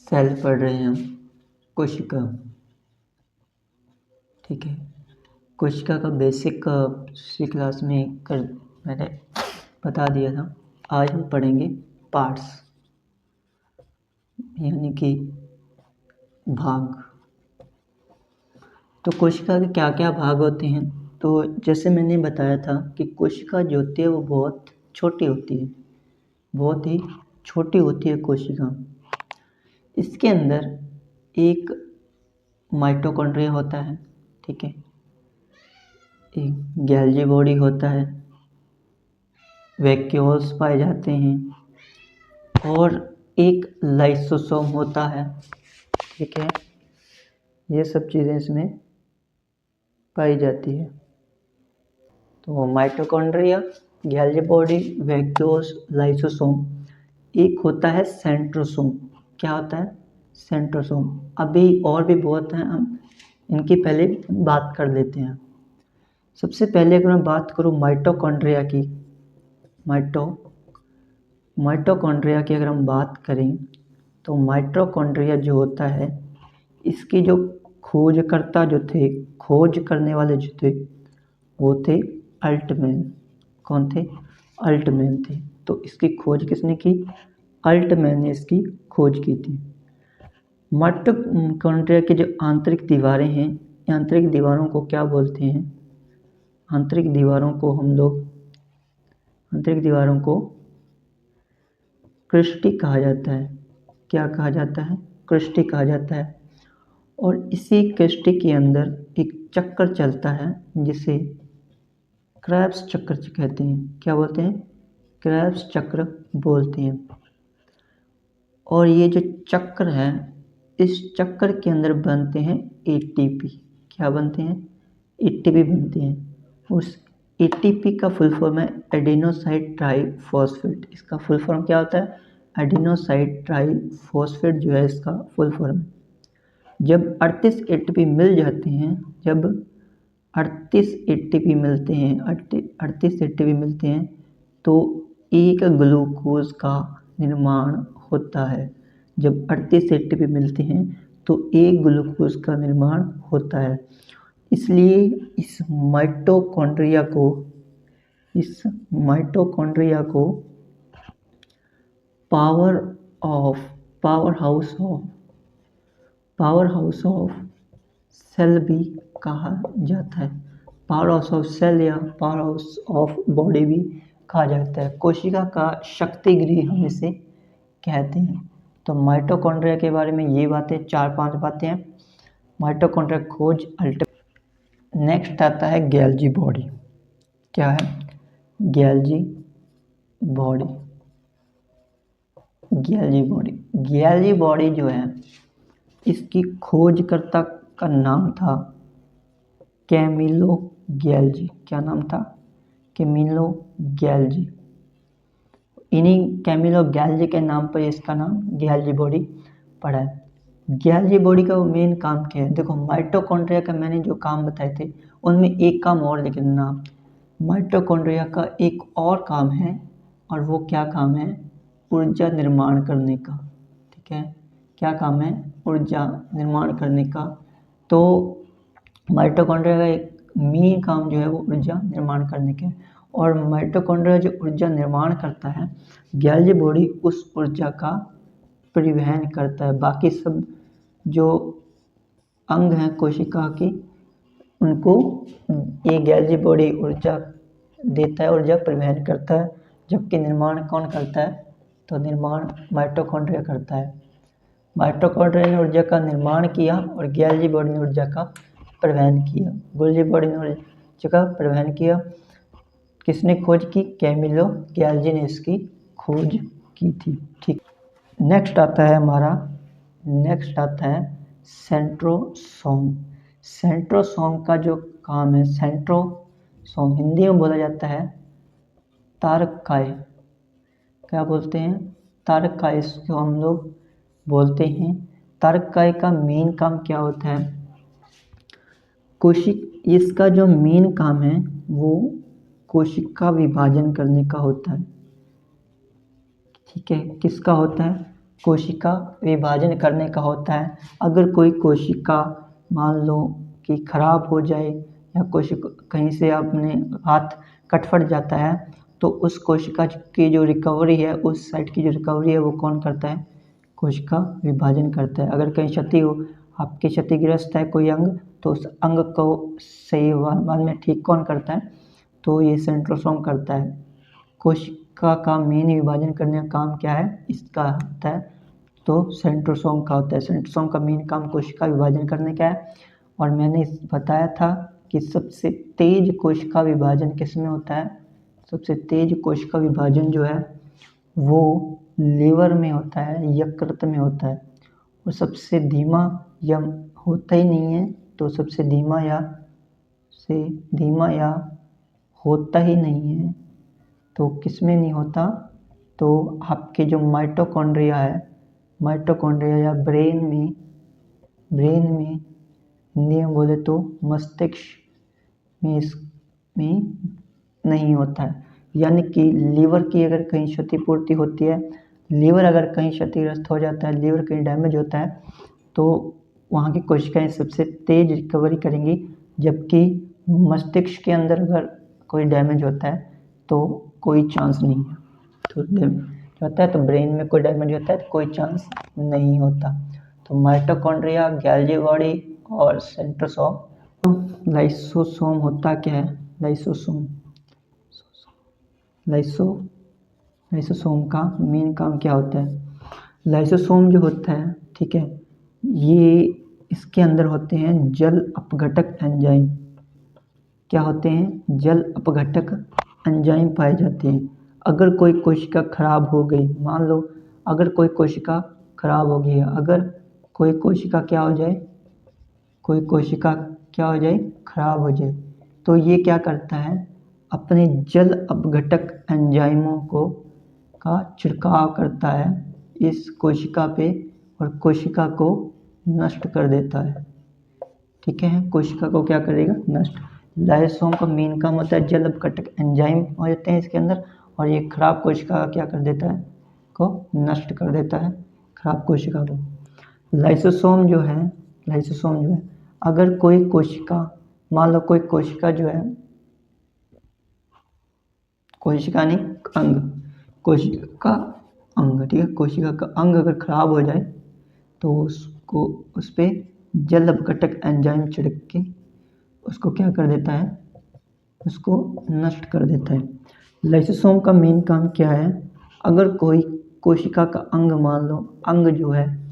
Cell पढ़ रहे हैं हम कोशिका। ठीक है, कोशिका का बेसिक पिछली क्लास में मैंने बता दिया था। आज हम पढ़ेंगे पार्ट्स यानी कि भाग। तो कोशिका के क्या क्या भाग होते हैं? तो जैसे मैंने बताया था कि कोशिका जो होती है वो बहुत छोटी होती है, बहुत ही छोटी होती है कोशिका। इसके अंदर एक माइटोकॉन्ड्रिया होता है, ठीक है, एक गैल्जी बॉडी होता है, वैक्यूल्स पाए जाते हैं और एक लाइसोसोम होता है। ठीक है, ये सब चीज़ें इसमें पाई जाती है। तो माइटोकॉन्ड्रिया, गैल्जी बॉडी, वैक्यूल्स, लाइसोसोम। एक होता है सेंट्रोसोम। क्या होता है? सेंट्रोसोम। अभी और भी बहुत हैं, हम इनकी पहले बात कर लेते हैं। सबसे पहले अगर मैं बात करूँ माइटोकॉन्ड्रिया की, माइटोकॉन्ड्रिया की अगर हम बात करें तो माइटोकॉन्ड्रिया जो होता है, इसकी जो खोज करने वाले जो थे वो थे अल्टमैन। कौन थे? अल्टमैन थे। तो इसकी खोज किसने की? अल्टमैन ने इसकी खोज की थी। माइटोकॉन्ड्रिया की जो आंतरिक दीवारें हैं, आंतरिक दीवारों को क्या बोलते हैं? आंतरिक दीवारों को क्रिस्टी कहा जाता है। क्या कहा जाता है? क्रिस्टी कहा जाता है। और इसी क्रिस्टी के अंदर एक चक्र चलता है जिसे क्रेब्स चक्र कहते हैं। क्या बोलते हैं? क्रेब्स चक्र बोलते हैं। और ये जो चक्र है, इस चक्र के अंदर बनते हैं एटीपी। क्या बनते हैं? एटीपी बनते हैं। उस एटीपी का फुल फॉर्म है एडिनोसाइन ट्राइफॉस्फेट। इसका फुल फॉर्म क्या होता है? एडिनोसाइन ट्राइफॉस्फेट जो है इसका फुल फॉर्म। जब 38 एटीपी मिल जाते हैं, जब 38 एटीपी मिलते हैं तो एक ग्लूकोज का निर्माण होता है। जब 38 एटीपी मिलते हैं तो एक ग्लूकोज का निर्माण होता है। इसलिए इस माइटोकॉन्ड्रिया को पावर हाउस ऑफ सेल भी कहा जाता है। पावर हाउस ऑफ सेल या पावर हाउस ऑफ बॉडी भी कहा जाता है। कोशिका का शक्ति गृह हम इसे कहते हैं। तो माइटोकॉन्ड्रिया के बारे में ये बातें, 4-5 बातें हैं। माइटोकॉन्ड्रिया खोज नेक्स्ट आता है गैल्जी बॉडी। क्या है? गैल्जी बॉडी जो है, इसकी खोजकर्ता का नाम था कैमिलो गैल्जी। क्या नाम था? कैमिलो गैल्जी। इन्हीं कैमिलो गैल्जी के नाम पर इसका नाम गैल्जी बॉडी पड़ा है। गैल्जी बॉडी का मेन काम क्या है? देखो, माइटोकॉन्ड्रिया का मैंने जो काम बताए थे उनमें एक काम और लिख लेना। माइटोकॉन्ड्रिया का एक और काम है, और वो क्या काम है? ऊर्जा निर्माण करने का। ठीक है, क्या काम है? ऊर्जा निर्माण करने का। तो माइटोकॉन्ड्रिया का एक मेन काम जो है वो ऊर्जा निर्माण करने का है। और माइटोकॉन्ड्रिया जो ऊर्जा निर्माण करता है, गैल्जी बॉडी उस ऊर्जा का परिवहन करता है। बाकी सब जो अंग हैं कोशिका के, उनको ये गैल्जी बॉडी ऊर्जा देता है, ऊर्जा परिवहन करता है। जबकि निर्माण कौन करता है? तो निर्माण माइटोकॉन्ड्रिया करता है। माइटोकॉन्ड्रिया ने ऊर्जा का निर्माण किया और गैल्जी बॉडी ने ऊर्जा का परिवहन किया। गैल्जी बॉडी ने ऊर्जा का परिवहन किया। किसने खोज की? कैमिलो गैल्जी ने इसकी खोज की थी। ठीक, नेक्स्ट आता है सेंट्रोसोम। सेंट्रोसोम का जो काम है, सेंट्रोसोम हिंदी में बोला जाता है तारकाय। क्या बोलते हैं? तारकाय, इसको हम लोग बोलते हैं। तारकाय का मेन काम क्या होता है? इसका जो मेन काम है वो कोशिका विभाजन करने का होता है। ठीक है, किसका होता है? कोशिका विभाजन करने का होता है। अगर कोई कोशिका मान लो कि खराब हो जाए या कोशिका कहीं से अपने हाथ कट फट जाता है तो उस कोशिका की जो रिकवरी है, उस साइट की जो रिकवरी है वो कौन करता है? कोशिका विभाजन करता है। अगर कहीं क्षति हो, आपके क्षतिग्रस्त है कोई अंग, तो उस अंग को सही बाद में ठीक कौन करता है? तो ये सेंट्रोसोम करता है। कोशिका का मेन विभाजन करने का काम क्या है? इसका होता है तो सेंट्रोसोम का होता है। सेंट्रोसोम का मेन काम कोशिका विभाजन करने का है। और मैंने बताया था कि सबसे तेज कोशिका विभाजन किस में होता है? सबसे तेज कोशिका विभाजन जो है वो लीवर में होता है, यकृत में होता है। और सबसे धीमा या होता ही नहीं है, तो सबसे धीमा या होता ही नहीं है तो किस में नहीं होता? तो आपके जो माइटोकॉन्ड्रिया है, माइटोकॉन्ड्रिया या ब्रेन में नियम बोले तो मस्तिष्क में इसमें नहीं होता है। यानी कि लीवर की अगर कहीं क्षतिपूर्ति होती है, लीवर अगर कहीं क्षतिग्रस्त हो जाता है, लीवर कहीं डैमेज होता है तो वहाँ की कोशिकाएं सबसे तेज रिकवरी करेंगी। जबकि मस्तिष्क के अंदर अगर कोई डैमेज होता है तो कोई चांस नहीं है। तो होता है तो ब्रेन में कोई डैमेज होता है तो कोई चांस नहीं होता। तो माइटोकॉन्ड्रिया, गॉल्गी बॉडी और सेंट्रोसोम। लाइसोसोम होता क्या है? लाइसोसोम का मेन काम क्या होता है? लाइसोसोम जो होता है, ठीक है, ये इसके अंदर होते हैं जल अपघटक एंजाइम। क्या होते हैं? जल अपघटक एंजाइम पाए जाते हैं। अगर कोई कोशिका खराब हो गई, मान लो अगर कोई कोशिका खराब हो गई है, अगर कोई कोशिका क्या हो जाए, खराब हो जाए, तो ये क्या करता है? अपने जल अपघटक एंजाइमों का छिड़काव करता है इस कोशिका पे और कोशिका को नष्ट कर देता है। ठीक है, कोशिका को क्या करेगा? नष्ट। लाइसोसोम का मेन काम होता है जल अपघटक एंजाइम हो जाते हैं इसके अंदर, और ये खराब कोशिका का क्या कर देता है? को नष्ट कर देता है, खराब कोशिका को। लाइसोसोम जो है अगर कोई कोशिका, मान लो कोई कोशिका जो है, कोशिका नहीं अंग, कोशिका अंग, ठीक है, कोशिका का अंग अगर खराब हो जाए तो उसको उस पर जल अपघटक एंजाइम छिड़क के उसको क्या कर देता है? उसको नष्ट कर देता है। लाइसोसोम का मेन काम क्या है? अगर कोई कोशिका का अंग, मान लो अंग जो है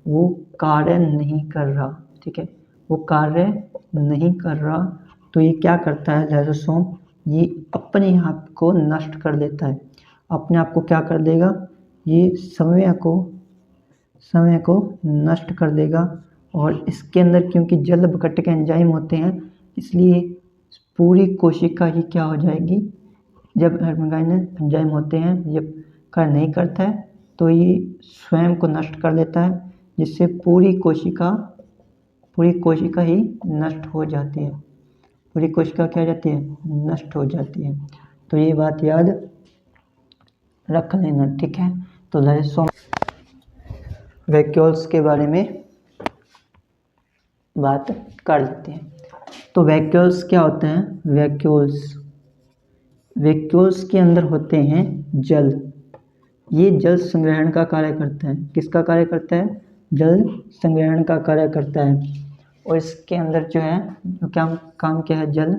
वो कार्य नहीं कर रहा, ठीक है, वो कार्य नहीं कर रहा, तो ये क्या करता है? लाइसोसोम ये अपने आप को नष्ट कर देता है। अपने आप को क्या कर देगा? ये समय को नष्ट कर देगा। और इसके अंदर क्योंकि जल अपघटक एंजाइम होते हैं, इसलिए पूरी कोशिका ही क्या हो जाएगी? जब एंजाइम होते हैं, जब कार्य नहीं करता है तो ये स्वयं को नष्ट कर देता है, जिससे पूरी कोशिका ही नष्ट हो जाती है। पूरी कोशिका क्या हो जाती है? नष्ट हो जाती है। तो ये बात याद रख लेना, ठीक है। तो लाइसोसोम वैक्यूल्स के बारे में बात कर लेते हैं। तो वैक्यूल्स क्या होते हैं? वैक्यूल्स के अंदर होते हैं जल। ये जल संग्रहण का कार्य करता है। किसका कार्य करता है? जल संग्रहण का कार्य करता है। और इसके अंदर जो है क्या काम क्या है? जल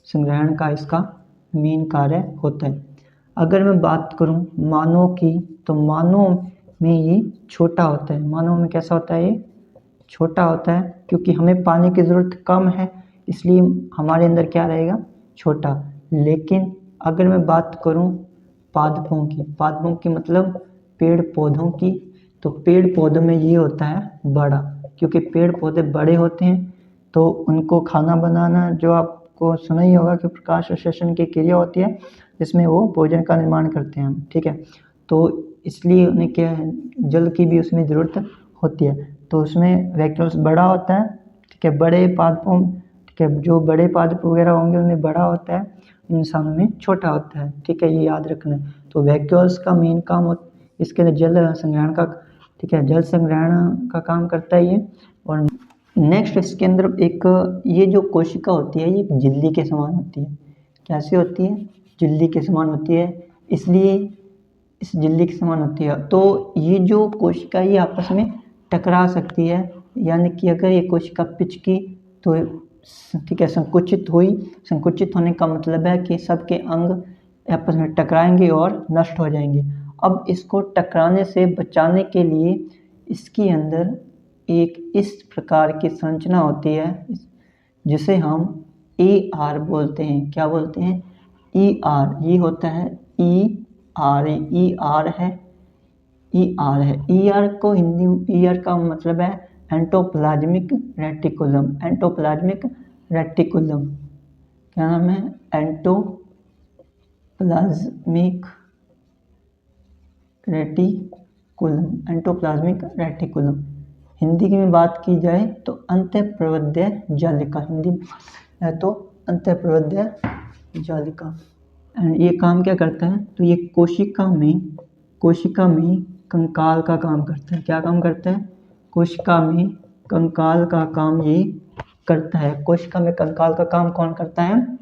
संग्रहण का इसका मेन कार्य होता है। अगर मैं बात करूं मानव की, तो मानव में ये छोटा होता है। मानव में कैसा होता है? ये छोटा होता है, क्योंकि हमें पानी की ज़रूरत कम है, इसलिए हमारे अंदर क्या रहेगा? छोटा। लेकिन अगर मैं बात करूं पादपों की मतलब पेड़ पौधों की, तो पेड़ पौधों में ये होता है बड़ा, क्योंकि पेड़ पौधे बड़े होते हैं तो उनको खाना बनाना, जो आपको सुना ही होगा कि प्रकाश संश्लेषण की क्रिया होती है जिसमें वो भोजन का निर्माण करते हैं, ठीक है। तो इसलिए उन्हें क्या है? जल की भी उसमें ज़रूरत होती है। तो उसमें वैक्यूल्स बड़ा होता है, ठीक है। बड़े पादपों, ठीक है, जो बड़े पादप वगैरह होंगे उनमें बड़ा होता है, इंसानों में छोटा होता है, ठीक है, ये याद रखना है। तो वैक्यूल्स का मेन काम इसके लिए जल संग्रहण का ठीक है, जल संग्रहण का काम करता है ये। और नेक्स्ट इसके अंदर एक ये जो कोशिका होती है ये झिल्ली के समान होती है। कैसे होती है? झिल्ली के समान होती है, इसलिए इस झिल्ली के समान होती है। तो ये जो कोशिका ये आपस में टकरा सकती है, यानी कि अगर ये कोशिका पिचकी तो ठीक है संकुचित हुई। संकुचित होने का मतलब है कि सबके अंग आपस में टकराएंगे और नष्ट हो जाएंगे। अब इसको टकराने से बचाने के लिए इसके अंदर एक इस प्रकार की संरचना होती है जिसे हम ER बोलते हैं। क्या बोलते हैं? ER। ये होता है ER है। ER को हिंदी ER का मतलब है एंडोप्लाज्मिक रेटिकुलम। एंडोप्लाज्मिक रेटिकुलम क्या नाम है? Endoplasmic reticulum. Endoplasmic reticulum Hindi में बात की जाए तो अंतःप्रवर्ध्य जालिका। हिंदी में है तो अंतःप्रवर्ध्य जालिका। एंड ये काम क्या करता है? तो ये कोशिका में कंकाल का काम करता है। क्या काम करता है? कोशिका में कंकाल का काम ये करता है। कोशिका में कंकाल का काम कौन करता है?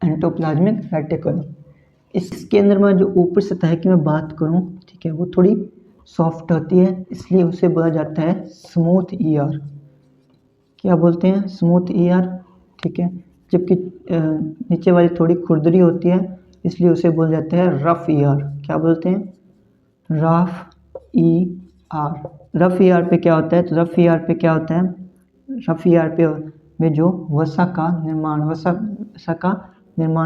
Endoplasmic reticulum. इसके अंदर मैं जो ऊपर सतह की मैं बात करूं, ठीक है, वो थोड़ी सॉफ्ट होती है, इसलिए उसे बोला जाता है स्मूथ ER। क्या बोलते हैं? Smooth ER। ठीक है, जबकि नीचे वाली थोड़ी खुरदरी होती है, इसलिए उसे बोल जाते हैं रफ ER। क्या बोलते हैं? Rough ER। रफ ER पे क्या होता है? तो रफ ER पे क्या होता है? रफ ER पे में जो वसा का निर्माण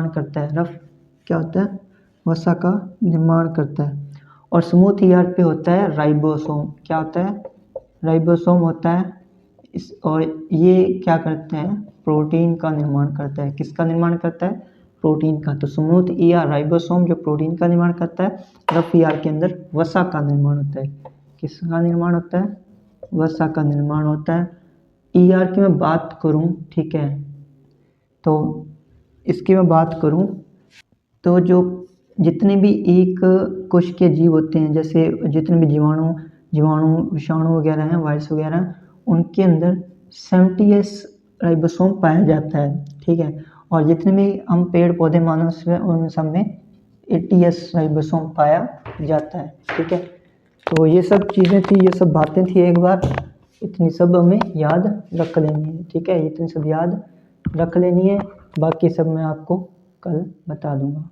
करता है। रफ क्या होता है? वसा का निर्माण करता है। और स्मूथ ER पे होता है राइबोसोम। क्या होता है? राइबोसोम होता है और ये क्या करते हैं? प्रोटीन का निर्माण करता है। किसका निर्माण करता है? प्रोटीन का। तो स्मूथ ER राइबोसोम जो प्रोटीन का निर्माण करता है, रफ ER के अंदर वसा का निर्माण होता है। किसका निर्माण होता है? वसा का निर्माण होता है। ER की मैं बात करूं, ठीक है, तो इसकी मैं बात करूं तो जो जितने भी एक कोशिकीय जीव होते हैं, जैसे जितने भी जीवाणु विषाणु वगैरह हैं, वायरस वगैरह, उनके अंदर 70S राइबोसोम पाया जाता है। ठीक है, और जितने भी हम पेड़ पौधे मानव से उन सब में 80S राइबोसोम पाया जाता है। ठीक है, तो ये सब चीज़ें थी, ये सब बातें थी। एक बार इतनी सब हमें याद रख लेनी है। ठीक है, इतनी सब याद रख लेनी है, बाकी सब मैं आपको कल बता दूंगा।